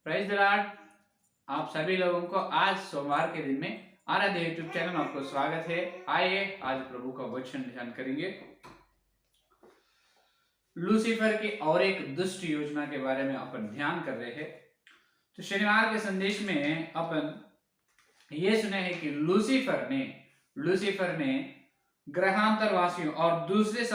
Praise the Lord. आप सभी लोगों को आज सोमवार के दिन में आराध्य यूट्यूब चैनल में आपको स्वागत है। आइए आज प्रभु का वचन ध्यान करेंगे। लूसीफर की और एक दुष्ट योजना के बारे में अपन ध्यान कर रहे हैं। तो शनिवार के संदेश में अपन ये सुने हैं कि लूसीफर ने ग्रहांतर वासियों और दूसरे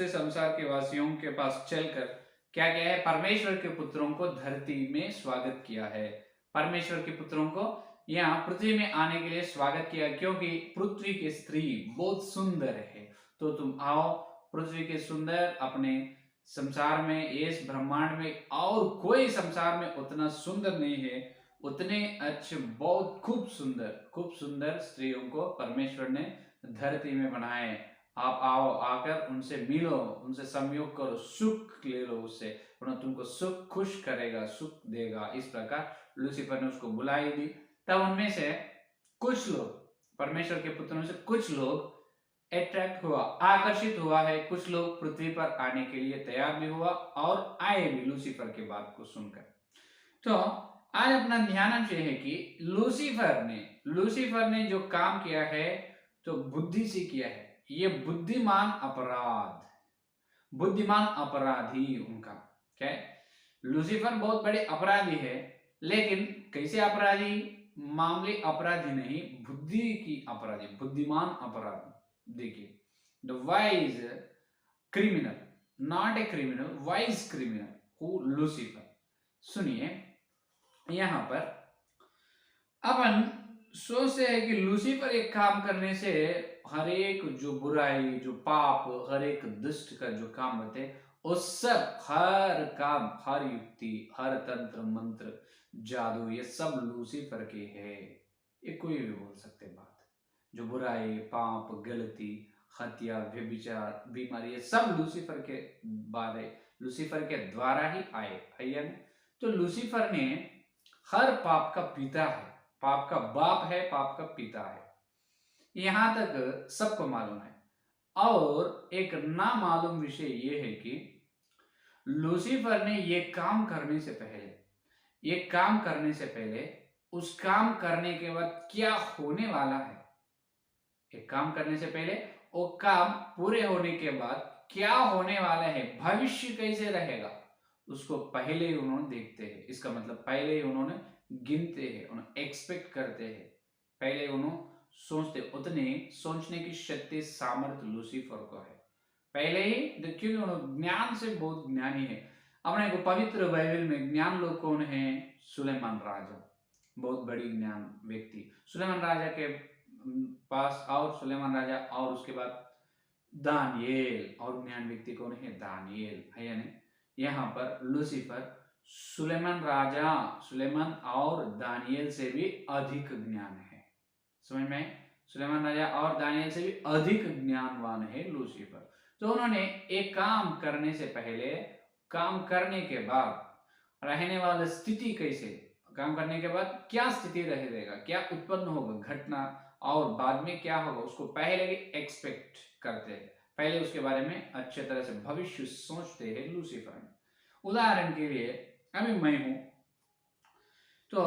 संसार के वासियों के पास चलकर क्या किया है, परमेश्वर के पुत्रों को धरती में स्वागत किया है। परमेश्वर के पुत्रों को यहाँ पृथ्वी में आने के लिए स्वागत किया, क्योंकि पृथ्वी की स्त्री बहुत सुंदर है। तो तुम आओ, पृथ्वी के सुंदर अपने संसार में, इस ब्रह्मांड में और कोई संसार में उतना सुंदर नहीं है, उतने अच्छे बहुत खूब सुंदर स्त्रियों को परमेश्वर ने धरती में बनाए। आप आओ, आकर उनसे मिलो, उनसे संयोग करो, सुख ले लो उससे, उन्होंने तुमको सुख खुश करेगा, सुख देगा। इस प्रकार लूसीफर ने उसको बुलाई दी। तब उनमें से कुछ लोग, परमेश्वर के पुत्रों से कुछ लोग अट्रैक्ट हुआ, आकर्षित हुआ है। कुछ लोग पृथ्वी पर आने के लिए तैयार भी हुआ और आए भी लूसीफर के बात को सुनकर। तो आज अपना ध्यान है कि लूसीफर ने जो काम किया है तो बुद्धि से किया है। ये बुद्धिमान अपराधी उनका क्या है। लूसीफर बहुत बड़े अपराधी है, लेकिन कैसे अपराधी? मामूली अपराधी नहीं, बुद्धि की अपराधी, बुद्धिमान अपराधी। देखिए, the wise criminal, not a criminal, wise criminal who Lucifer. सुनिए, यहां पर अपन सोचते हैं कि लूसीफर एक काम करने से हर एक जो बुराई, जो पाप, हर एक दुष्ट का जो काम होते हैं, उस सब हर काम, हर युक्ति, हर तंत्र मंत्र, जादू, ये सब लूसीफर के है। ये कोई भी बोल सकते बात। जो बुराई, पाप, गलती, हत्या, व्यभिचार, बीमारी, ये सब लूसीफर के द्वारा ही आए है। तो लूसीफर ने हर पाप का पिता है, पाप का बाप है, पाप का पिता है। यहां तक सबको मालूम है। और एक ना मालूम विषय यह है कि लूसीफर ने ये काम करने से पहले उस काम करने के बाद क्या होने वाला है, एक काम करने से पहले वो काम पूरे होने के बाद क्या होने वाला है, भविष्य कैसे रहेगा, उसको पहले ही उन्होंने देखते हैं। इसका मतलब पहले ही उन्होंने गिनते हैं, उन्हें एक्सपेक्ट करते हैं, पहले उन्होंने सोचते। उतने सोचने की शक्ति, सामर्थ्य लूसीफर को है पहले ही। क्योंकि उन्होंने ज्ञान से बहुत ज्ञानी है। अपने को पवित्र बाइबल में ज्ञान लोग कौन है? सुलेमान राजा, बहुत बड़ी ज्ञान व्यक्ति। सुलेमान राजा के पास और सुलेमान राजा और उसके बाद दानियेल, और ज्ञान व्यक्ति कौन है? दानियेल है। यानी यहाँ पर लूसीफर सुलेमान और दानियेल से भी अधिक ज्ञान है। समझ में? सुलेमान राजा और दानियेल से भी अधिक ज्ञानवान है लूसीफर। तो उन्होंने एक काम करने से पहले, काम करने के बाद रहने वाली स्थिति कैसे, काम करने के बाद क्या स्थिति रहेगा, क्या उत्पन्न होगा घटना, और बाद में क्या होगा, उसको पहले ही एक्सपेक्ट करते हैं, पहले उसके बारे में अच्छे तरह से भविष्य सोचते हैं लूसीफर। उदाहरण के लिए अभी मैं हूं, तो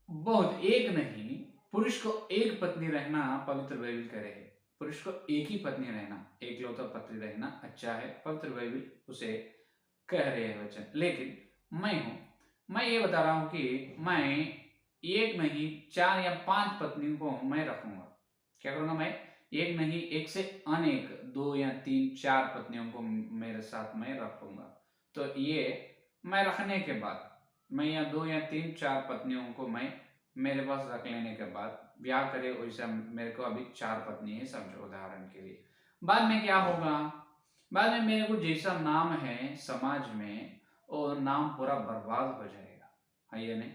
बहुत एक नहीं, पुरुष को एक पत्नी रहना पवित्र बाइबल कह रहे हैं। पुरुष को एक ही पत्नी रहना, एक लौता पत्नी रहना अच्छा है, पवित्र बाइबल उसे कह रहे हैं वचन। लेकिन मैं ये बता रहा हूं कि मैं एक नहीं 4 या 5 पत्नियों को मैं रखूंगा। क्या करूंगा? मैं एक नहीं, एक से अनेक, 2 या 3, 4 पत्नियों को मेरे साथ मैं रखूंगा। तो ये मैं रखने के बाद, मैं या 2 या 3, 4 पत्नियों को मैं मेरे पास रख लेने के बाद ब्याह करे, वैसा मेरे को अभी 4 पत्नी है समझो, उदाहरण के लिए। बाद में क्या होगा? बाद में मेरे को जैसा नाम है समाज में, वो नाम पूरा बर्बाद हो जाएगा, है या नहीं?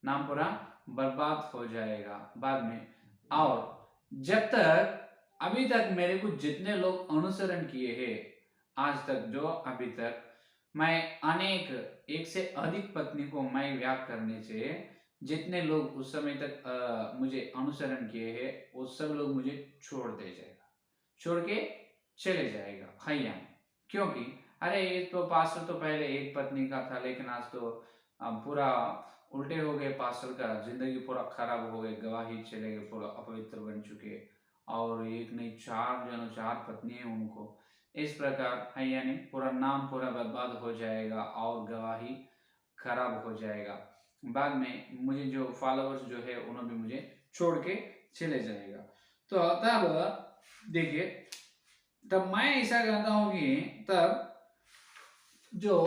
नाम पूरा बर्बाद हो जाएगा बाद में। और जब तक अभी तक मेरे को जितने लोग अनुसरण किए हैं आज तक, जो अभी तक मैं अनेक, एक से अधिक पत्नी को मैं ब्याह करने से जितने लोग उस समय तक मुझे अनुसरण किए हैं, वो सब लोग मुझे छोड़ दे जाएगा, छोड़ के चले जाएगा, है या? क्योंकि अरे ये तो पास्टर तो पहले एक पत्नी का था, लेकिन आज तो पूरा उल्टे हो गए, पास्टर का जिंदगी पूरा खराब हो गई, गवाही चले गए, पूरा अपवित्र बन चुके, और एक नहीं चार जन, चार पत्नी है उनको। इस प्रकार है, यानी पूरा नाम पूरा बर्बाद हो जाएगा और गवाही खराब हो जाएगा। बाद में मुझे जो फॉलोअर्स जो है उन्होंने भी मुझे छोड़ के चले जाएगा। तो तब देखिए, तब मैं ऐसा कहता हूं कि तब जो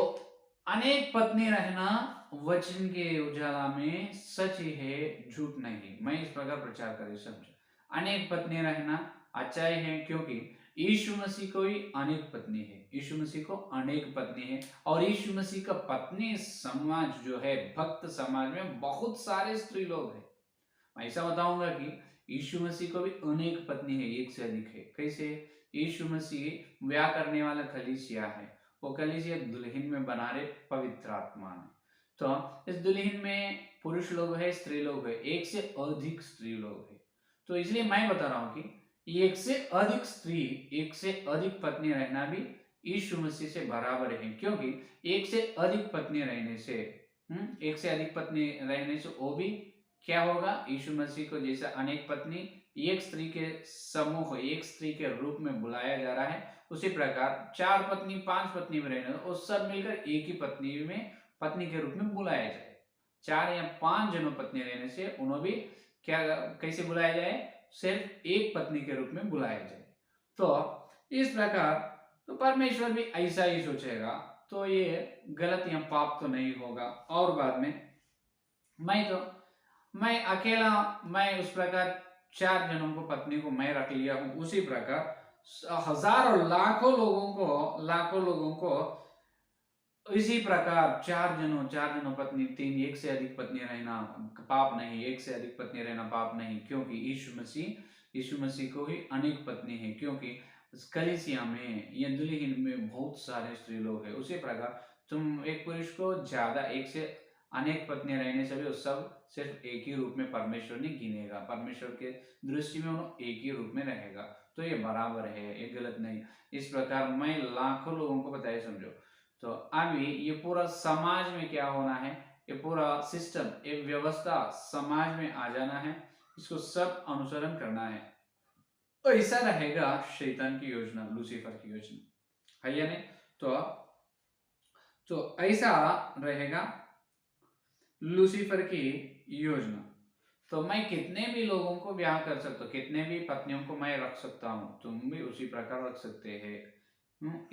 अनेक पत्नी रहना वचन के उजाला में सच ही है, झूठ नहीं। मैं इस प्रकार प्रचार करे समझो, अनेक पत्नी रहना अच्छाई है, क्योंकि यीशु मसीह को ही अनेक पत्नी है, यीशु मसीह को अनेक पत्नी है। और यीशु मसीह का पत्नी समाज जो है, भक्त समाज में बहुत सारे स्त्री लोग हैं। मैं ऐसा बताऊंगा कि यीशु मसीह को भी अनेक पत्नी है, एक से अधिक है। कैसे? यीशु मसीह ब्याह करने वाला कलीसिया है, वो कलीसिया दुल्हन में बना रहे पवित्र आत्मा ने। तो इस दुल्हन में पुरुष लोग है, स्त्री लोग है, एक से अधिक स्त्री लोग है। तो इसलिए मैं बता रहा हूं कि एक से अधिक स्त्री, एक से अधिक पत्नी रहना भी यीशु मसीह से बराबर है, क्योंकि एक से अधिक पत्नी रहने से एक से अधिक पत्नी रहने से वो भी क्या होगा, यीशु मसीह को जैसा अनेक पत्नी एक स्त्री के समूह, एक स्त्री के रूप में बुलाया जा रहा है, उसी प्रकार चार पत्नी पांच पत्नी में रहने, वो सब मिलकर एक ही पत्नी में पत्नी के रूप में बुलाया जाए। चार या पांच जनों पत्नी रहने से उन्हें भी क्या कैसे बुलाया जाए, सिर्फ एक पत्नी के रूप में बुलाया जाए। तो इस प्रकार तो परमेश्वर भी ऐसा ही सोचेगा, तो ये गलत या पाप तो नहीं होगा। और बाद में मैं अकेला, मैं उस प्रकार चार जनों को पत्नी को मैं रख लिया हूं, उसी प्रकार हजारों लाखों लोगों को इसी प्रकार चार जनों पत्नी, तीन एक से अधिक पत्नी रहना पाप नहीं, एक से अधिक पत्नी रहना पाप नहीं, क्योंकि यीशु मसीह को ही अनेक पत्नी है, क्योंकि कलीसिया में या दुल्हन में बहुत सारे स्त्री लोग हैं। उसी प्रकार तुम एक पुरुष को ज्यादा, एक से अनेक पत्नी रहने से भी सब सिर्फ एक ही रूप में परमेश्वर नहीं गिनेगा, परमेश्वर के दृष्टि में उन्होंने एक ही रूप में रहेगा। तो ये बराबर है, ये गलत नहीं। इस प्रकार मैं लाखों लोगों को बताया समझो। तो अभी ये पूरा समाज में क्या होना है, ये पूरा सिस्टम, एक व्यवस्था समाज में आ जाना है, इसको सब अनुसरण करना है। तो ऐसा रहेगा शैतान की योजना, लूसीफर की योजना है या नहीं? तो ऐसा रहेगा लूसीफर की योजना। तो मैं कितने भी लोगों को ब्याह कर सकता हूँ, कितने भी पत्नियों को मैं रख सकता हूँ, तुम भी उसी प्रकार रख सकते हैं,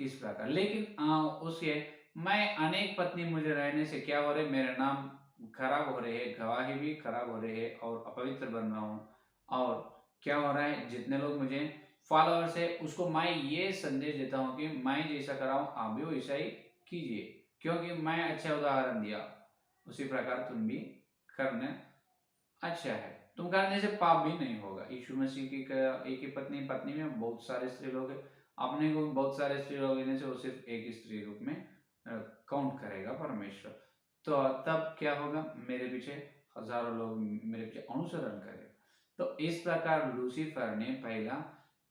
इस प्रकार। लेकिन उसके मैं अनेक पत्नी मुझे रहने से क्या हो रहे, मेरे नाम खराब हो रहे हैं, गवाही भी खराब हो रहे हैं, और अपवित्र बन रहा हूँ। और क्या हो रहा है, जितने लोग मुझे फॉलोअर्स है उसको मैं ये संदेश देता हूँ कि मैं जैसा कर रहा हूँ आप भी वैसा ही कीजिए, क्योंकि मैं अच्छा उदाहरण दिया, उसी प्रकार तुम भी करना अच्छा है। तुम करने से पाप भी नहीं होगा। यीशु मसीह की एक ही पत्नी में बहुत सारे स्त्री लोग हैं, अपने को बहुत सारे स्त्री लोग लेने से वो सिर्फ एक ही स्त्री रूप में काउंट करेगा परमेश्वर। तो तब क्या होगा, मेरे पीछे हजारों लोग मेरे पीछे अनुसरण करेगा। तो इस प्रकार लूसीफर ने पहला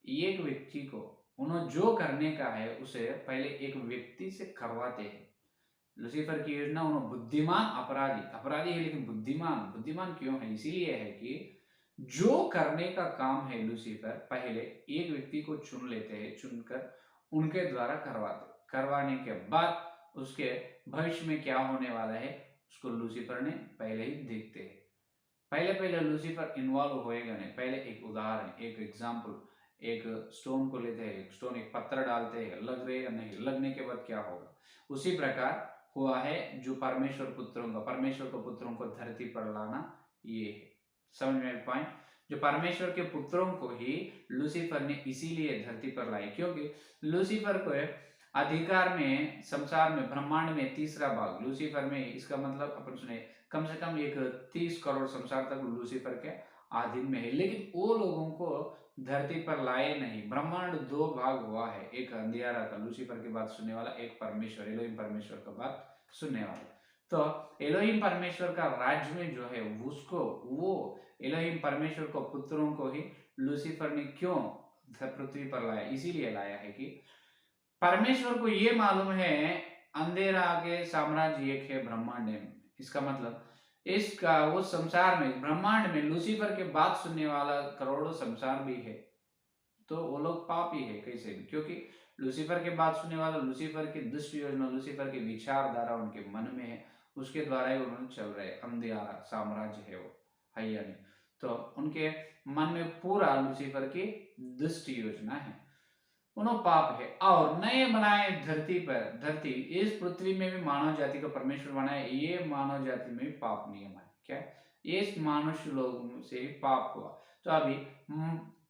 एक व्यक्ति को, उन्होंने जो करने का है उसे पहले एक व्यक्ति से करवाते हैं। लूसीफर की योजना, उन्होंने बुद्धिमान अपराधी है, लेकिन बुद्धिमान क्यों है, इसीलिए है कि जो करने का काम है लूसीफर पहले एक व्यक्ति को चुन लेते हैं, चुनकर उनके द्वारा करवाने के बाद उसके भविष्य में क्या होने वाला है उसको लूसीफर ने पहले ही देखते हैं। पहले लूसीफर इन्वॉल्व होएगा नहीं। पहले एक उदाहरण, एक एग्जाम्पल, एक स्टोन को लेते हैं, स्टोन एक पत्थर डालते हैं, लग रहे या नहीं, लगने के बाद क्या होगा, उसी प्रकार हुआ है जो परमेश्वर को पुत्रों को धरती पर लाना, ये है। समझ में पॉइंट? जो परमेश्वर के पुत्रों को ही लूसीफर ने इसीलिए धरती पर लाई, क्योंकि लूसीफर को अधिकार में, संसार में, ब्रह्मांड में तीसरा भाग लूसीफर में, इसका मतलब अपन सुने कम से कम एक 30 करोड़ संसार तक लूसीफर के अधीन में है, लेकिन वो लोगों को धरती पर लाए नहीं। ब्रह्मांड दो भाग हुआ है, एक अंधियारा का, लूसीफर की बात सुनने वाला, एक परमेश्वर एलोहिम परमेश्वर का बात सुनने वाला। तो एलोहिम परमेश्वर का राज्य में जो है उसको, वो एलोहिम परमेश्वर को पुत्रों को ही लूसीफर ने क्यों पृथ्वी पर लाया, इसीलिए लाया है कि परमेश्वर को ये मालूम है अंधेरा के साम्राज्य एक है ब्रह्मांड में। इसका मतलब इसका वो संसार में ब्रह्मांड में लूसीफर के बात सुनने वाला करोड़ों संसार भी है, तो वो लोग पापी है कैसे भी, क्योंकि लूसीफर के बात सुनने वाला, लूसीफर की दुष्ट योजना, लूसीफर की विचारधारा उनके मन में है, उसके द्वारा ही उन्होंने चल रहे, अंधेरा साम्राज्य है वो, है या नहीं। तो उनके मन में पूरा लूसीफर की दुष्ट योजना है, उन्होंने पाप है। और नए बनाए धरती पर, धरती इस पृथ्वी में भी मानव जाति को परमेश्वर बनाए, ये मानव जाति में भी पाप नियम है। क्या? इस मनुष्य लोगों से ही पाप हुआ। तो अभी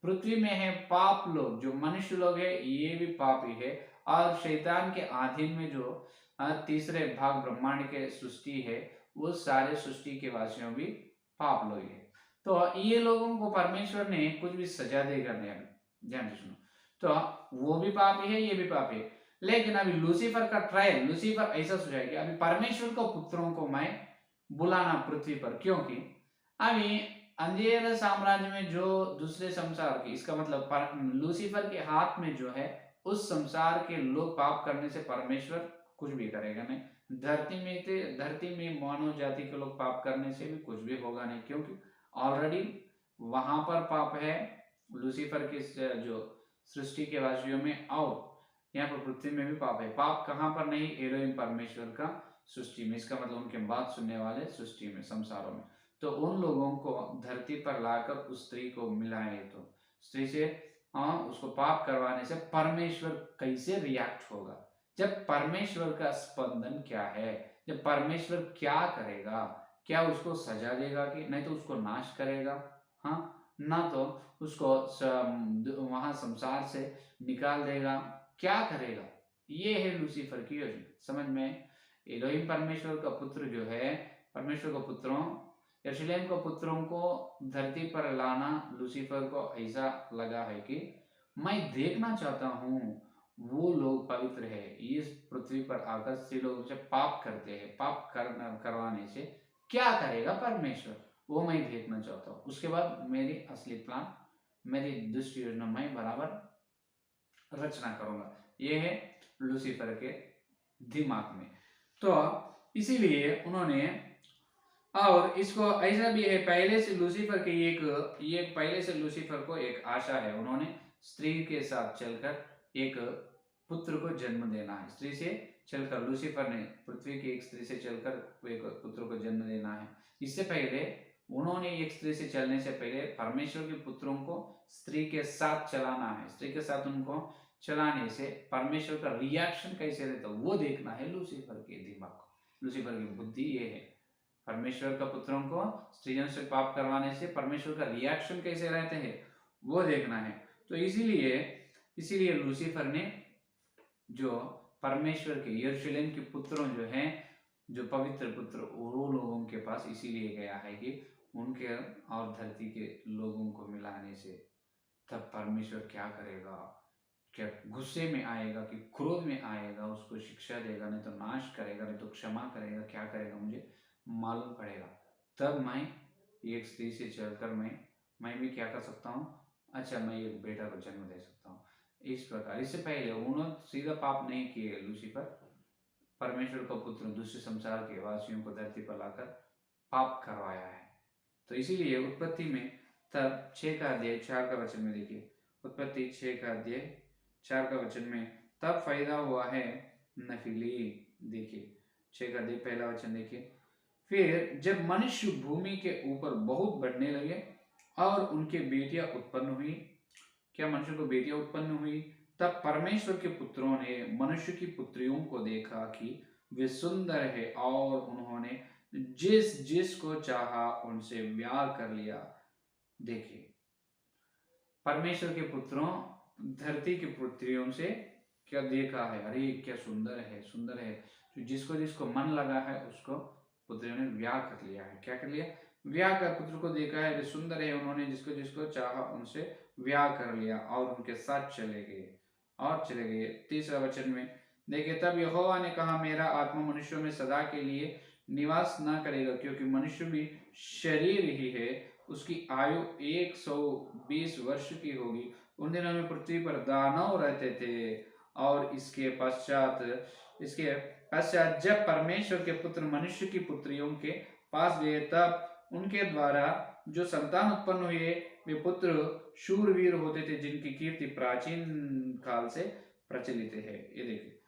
पृथ्वी में है पाप लोग, जो मनुष्य लोग है ये भी पापी है, और शैतान के अधीन में जो तीसरे भाग ब्रह्मांड के सृष्टि है, वो सारे सृष्टि के वासियों भी पाप लोग है। तो ये लोगों को परमेश्वर ने कुछ भी सजा देगा नहीं। अभी ध्यान से सुनो, तो वो भी पापी है, ये भी पापी है। लेकिन अभी लूसीफर का ट्रायल, लूसीफर ऐसा सोचा कि अभी परमेश्वर को पुत्रों को मैं बुलाना पृथ्वी पर, क्योंकि अभी अंधेरे साम्राज्य में जो दूसरे संसार की, इसका मतलब लूसीफर के हाथ में जो है, उस संसार के लोग पाप करने से परमेश्वर कुछ भी करेगा नहीं। धरती में मानव जाति के लोग पाप करने से भी कुछ भी होगा नहीं, क्योंकि ऑलरेडी वहां पर पाप है लूसीफर के जो सृष्टि के वासियों में, और यहाँ पर पृथ्वी में भी पाप है। पाप कहाँ पर नहीं? एलोहिम परमेश्वर का सृष्टि में, इसका मतलब उनके बात सुनने वाले सृष्टि में, संसारों में। तो उन लोगों को धरती पर लाकर उस स्त्री को मिलाए, तो स्त्री से उसको पाप करवाने से परमेश्वर कैसे रिएक्ट होगा, जब परमेश्वर का स्पंदन क्या है, जब परमेश्वर क्या करेगा, क्या उसको सजा देगा कि नहीं, तो उसको नाश करेगा, हाँ, ना तो उसको वहां संसार से निकाल देगा, क्या करेगा? ये है लूसीफर की योजना, समझ में? एलोहिम परमेश्वर का पुत्र जो है, परमेश्वर को पुत्रों, यरूशलेम को पुत्रों को धरती पर लाना लूसीफर को ऐसा लगा है कि मैं देखना चाहता हूँ वो लोग पवित्र है, इस पृथ्वी पर आकर स्त्री लोग से पाप करते हैं, पाप करवाने से क्या करेगा परमेश्वर, वो मैं देखना चाहता हूँ। उसके बाद मेरी असली प्लान, मेरी दुष्ट योजना मैं बराबर रचना करूंगा। ये है लूसीफर के दिमाग में। तो इसीलिए उन्होंने, और इसको ऐसा भी है, पहले से लूसीफर के ये पहले से लूसीफर को एक आशा है, उन्होंने स्त्री के साथ चलकर एक पुत्र को जन्म देना है। स्त्री से चलकर लूसीफर ने पृथ्वी की एक स्त्री से चलकर एक पुत्र को जन्म देना है। इससे पहले उन्होंने एक स्त्री से चलने से पहले परमेश्वर के पुत्रों को स्त्री के साथ चलाना है। स्त्री के साथ उनको चलाने से परमेश्वर का रिएक्शन कैसे रहता है वो देखना है लूसीफर के दिमाग को, लूसीफर की बुद्धि ये है। परमेश्वर का पुत्रों को स्त्रियों से पाप करवाने से परमेश्वर का रिएक्शन कैसे रहते हैं वो देखना है। तो इसीलिए लूसीफर ने जो परमेश्वर के यरूशलेम के पुत्रों जो हैं, जो पवित्र पुत्र, वो लोगों के पास इसीलिए गया है कि उनके और धरती के लोगों को मिलाने से तब परमेश्वर क्या करेगा, क्या गुस्से में आएगा कि क्रोध में आएगा, उसको शिक्षा देगा, नहीं तो नाश करेगा, नहीं तो क्षमा करेगा, क्या करेगा मुझे मालूम पड़ेगा। तब मैं एक स्त्री से चलकर मैं भी क्या कर सकता हूँ, अच्छा मैं एक बेटा को जन्म दे सकता हूँ। इस प्रकार, इससे पहले उन्होंने सीधा पाप नहीं किए लूसीफर, परमेश्वर का पुत्र दूसरे संसार के वासियों को धरती पर लाकर पाप करवाया है। तो इसीलिए उत्पत्ति में तब 6 का अध्याय 4 का वचन में देखिए, उत्पत्ति 6 का अध्याय 4 का वचन में, तब पैदा हुआ है नफीली। देखिए 6 का अध्याय पहला वचन देखिए, फिर जब मनुष्य भूमि के ऊपर बहुत बढ़ने लगे और उनके बेटियां उत्पन्न हुई, क्या मनुष्य को बेटियां उत्पन्न हुई, तब परमेश्वर के पुत्रों ने मनुष्य की पुत्रियों को देखा कि वे सुंदर है, और उन्होंने जिस जिसको चाहा उनसे ब्याह कर लिया। देखिए परमेश्वर के पुत्रों धरती की पुत्रियों से क्या देखा है, अरे क्या सुंदर है, सुंदर है, तो जिसको जिसको मन लगा है उसको पुत्रियों ने ब्याह कर लिया है। क्या कर लिया? ब्याह कर पुत्र को देखा है, वे सुंदर है, उन्होंने जिसको जिसको चाहा उनसे ब्याह कर लिया और उनके साथ चले गए। तीसरा वचन में देखिए, तब यहोवा ने कहा, मेरा आत्मा मनुष्यों में सदा के लिए निवास न करेगा, क्योंकि मनुष्य भी शरीर ही है, उसकी आयु 120 वर्ष की होगी। उन दिनों में पृथ्वी पर दानव रहते थे और इसके पश्चात जब परमेश्वर के पुत्र मनुष्य की पुत्रियों के पास गए, तब उनके द्वारा जो संतान उत्पन्न हुए वे पुत्र शूरवीर होते थे, जिनकी कीर्ति प्राचीन काल से प्रचलित है। ये देखिए,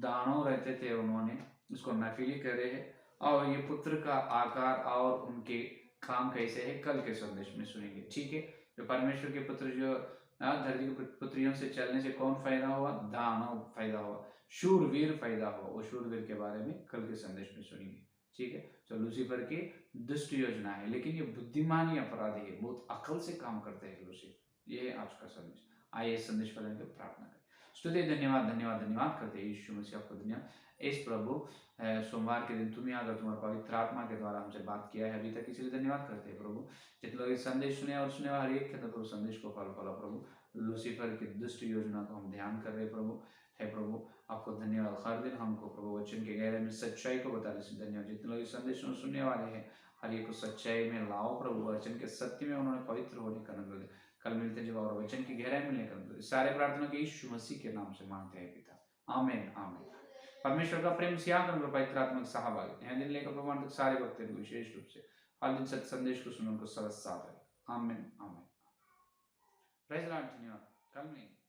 दानव रहते थे, उन्होंने उसको नफीली करे है। और ये पुत्र का आकार और उनके काम कैसे है, कल के संदेश में सुनेंगे। ठीक है, जो परमेश्वर के पुत्र जो धरती की पुत्रियों से चलने से कौन फायदा हुआ, दानव फायदा हुआ, शूरवीर फायदा हुआ। वो शूरवीर के बारे में कल के संदेश में सुनेंगे। ठीक है, तो लूसीफर की दुष्ट योजना है, लेकिन ये बुद्धिमानी अपराधी है, बहुत अकल से काम करते हैं लूसीफर। ये है आज का संदेश। आइए इस संदेश पर प्रार्थना करें। स्तुति, धन्यवाद धन्यवाद धन्यवाद करते हैं यीशु मसीह, आपको धन्यवाद। इस प्रभु सोमवार के दिन तुम्हें आकर तुम्हारे पवित्र आत्मा के द्वारा हमसे बात किया है अभी तक, इसलिए धन्यवाद करते हैं प्रभु। जितने लोग इस संदेश सुने और सुने हर एक के प्रभु संदेश को फल फला प्रभु। लूसीफर की दुष्ट योजना को हम ध्यान कर रहे प्रभु। है प्रभु, आपको धन्यवाद। हर दिन हमको प्रभु वचन के गहरे में सच्चाई को बताने से धन्यवाद। जितने लोग इस संदेश में सुनने वाले हैं, हर एक को सच्चाई में लाओ प्रभु। वचन के सत्य में उन्होंने पवित्र होने का अनुग्रह दे। कल मिलते जब और वचन की गहराई में लेकर, सारे प्रार्थना के यीशु मसीह के नाम से मांगते हैं पिता, आमीन आमीन। परमेश्वर का प्रेम सिया कर पवित्र आत्मा सहभागी ध्यान दिन लेकर प्रमाण तक सारे भक्तों को विशेष रूप से हर दिन सत्य संदेश को सुनने को सरस साथ है। आमीन आमीन। प्रेज लॉर्ड, धन्यवाद। कल मिलेंगे।